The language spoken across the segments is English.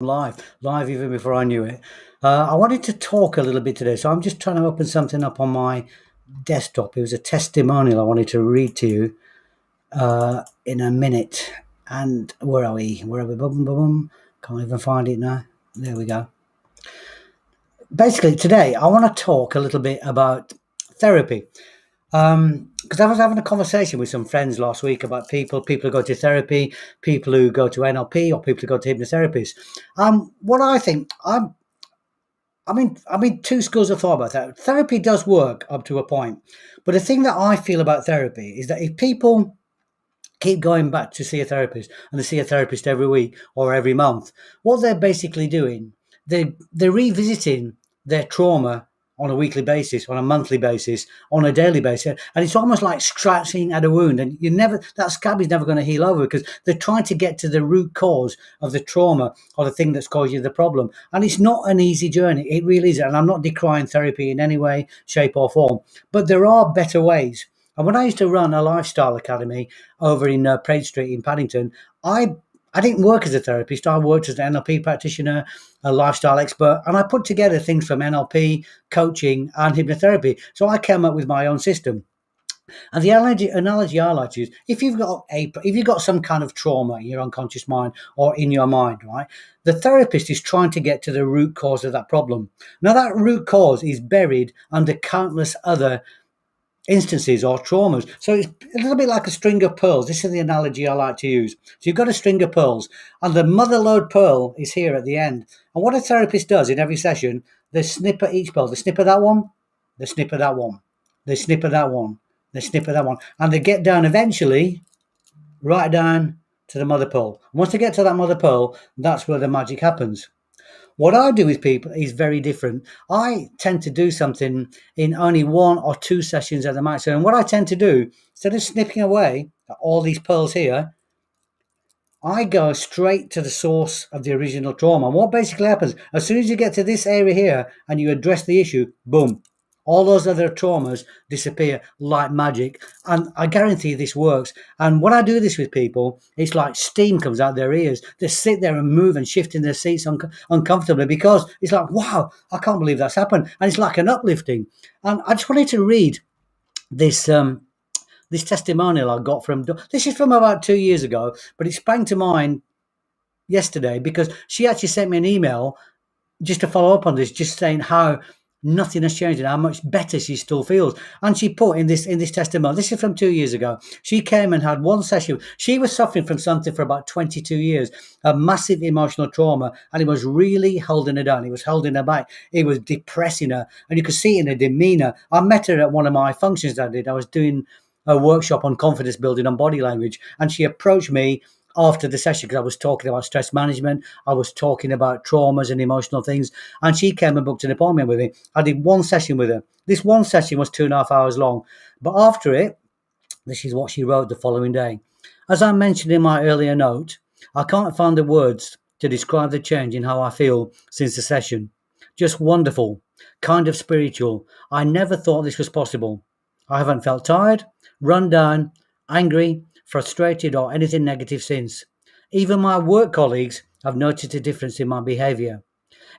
Live even before I knew it. I wanted to talk a little bit today, so I'm just trying to open something up on my desktop. It was a testimonial I wanted to read to you in a minute. And where are we? Where are we? Boom, boom, boom. Can't even find it now. There we go. Basically, today I want to talk a little bit about therapy. Because I was having a conversation with some friends last week about people who go to therapy, people who go to NLP, or people who go to hypnotherapists. What I think, I mean, two schools of thought about that. Therapy does work up to a point, but the thing that I feel about therapy is that if people keep going back to see a therapist and they see a therapist every week or every month, what they're basically doing, they're revisiting their trauma on a weekly basis, on a monthly basis, on a daily basis, and it's almost like scratching at a wound, and that scab is never going to heal over because they're trying to get to the root cause of the trauma or the thing that's caused you the problem, and it's not an easy journey. It really isn't, and I'm not decrying therapy in any way, shape, or form, but there are better ways. And when I used to run a lifestyle academy over in Praed Street in Paddington, I I didn't work as a therapist. I worked as an NLP practitioner, a lifestyle expert, and I put together things from NLP, coaching, and hypnotherapy. So I came up with my own system. And the analogy I like to use, if you've got some kind of trauma in your unconscious mind or in your mind, right, the therapist is trying to get to the root cause of that problem. Now that root cause is buried under countless other instances or traumas. So it's a little bit like a string of pearls. This is the analogy I like to use. So you've got a string of pearls, and the mother lode pearl is here at the end. And what a therapist does in every session, they snip at each pearl. They snip at that one, they snip at that one, they snip at that one, they snip at that one, and they get down eventually, right down to the mother pearl. Once they get to that mother pearl, that's where the magic happens. What I do with people is very different. I tend to do something in only one or two sessions at the max. And what I tend to do, instead of snipping away at all these pearls here, I go straight to the source of the original trauma. And what basically happens, as soon as you get to this area here and you address the issue, boom, all those other traumas disappear like magic. And I guarantee this works. And when I do this with people, it's like steam comes out their ears. They sit there and move and shift in their seats uncomfortably because it's like, wow, I can't believe that's happened. And it's like an uplifting. And I just wanted to read this this testimonial I got from. This is from about 2 years ago, but it sprang to mind yesterday because she actually sent me an email just to follow up on this, just saying how nothing has changed and how much better she still feels. And she put in this testimony, this is from 2 years ago. She came and had one session. She was suffering from something for about 22 years, a massive emotional trauma, and it was really holding her down. It was holding her back. It was depressing her, and you could see it in her demeanor. I met her at one of my functions that I did. I was doing a workshop on confidence building and body language, and she approached me after the session because I was talking about stress management. I was talking about traumas and emotional things. And she came and booked an appointment with me. I did one session with her. This one session was 2.5 hours long. But after it, this is what she wrote the following day. As I mentioned in my earlier note, I can't find the words to describe the change in how I feel since the session. Just wonderful, kind of spiritual. I never thought this was possible. I haven't felt tired, run down, angry, frustrated, or anything negative since. Even my work colleagues have noticed a difference in my behaviour.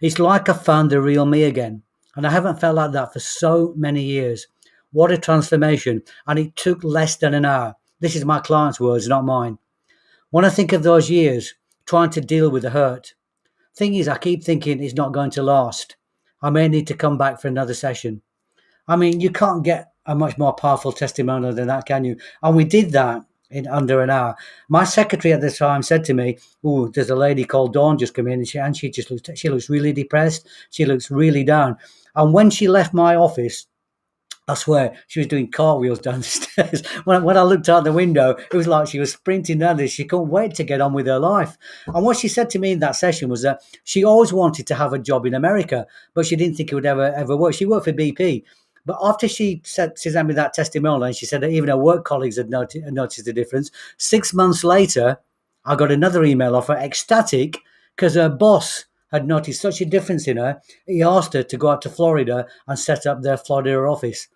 It's like I found the real me again, and I haven't felt like that for so many years. What a transformation, and it took less than an hour. This is my client's words, not mine. When I think of those years, trying to deal with the hurt, thing is, I keep thinking it's not going to last. I may need to come back for another session. I mean, you can't get a much more powerful testimonial than that, can you? And we did that in under an hour. My secretary at the time said to me, "Oh, there's a lady called Dawn just come in, and she looks really depressed. She looks really down." And when she left my office, I swear she was doing cartwheels down the stairs. When I looked out the window, it was like she was sprinting down this. She couldn't wait to get on with her life. And what she said to me in that session was that she always wanted to have a job in America, but she didn't think it would ever work. She worked for BP. But after she sent me that testimonial, and she said that even her work colleagues had noticed the difference. 6 months later, I got another email off her, ecstatic, because her boss had noticed such a difference in her. He asked her to go out to Florida and set up their Florida office.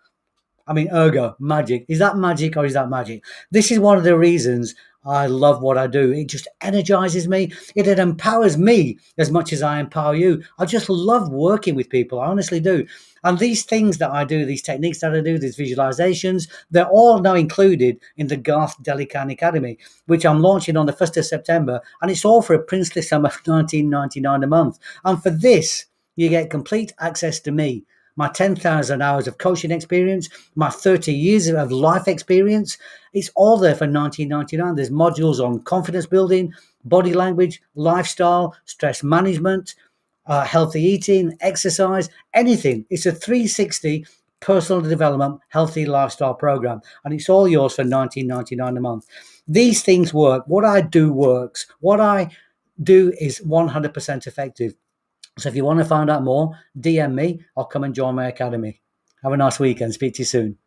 I mean, ergo, magic. Is that magic or is that magic? This is one of the reasons I love what I do. It just energizes me. It empowers me as much as I empower you. I just love working with people. I honestly do. And these things that I do, these techniques that I do, these visualizations, they're all now included in the Garth Delikan Academy, which I'm launching on the 1st of September. And it's all for a princely sum of $19.99 a month. And for this, you get complete access to me, my 10,000 hours of coaching experience, my 30 years of life experience. It's all there for $19.99. There's modules on confidence building, body language, lifestyle, stress management, healthy eating, exercise, anything. It's a 360 personal development, healthy lifestyle program. And it's all yours for $19.99 a month. These things work. What I do works. What I do is 100% effective. So if you want to find out more, DM me or come and join my academy. Have a nice weekend. Speak to you soon.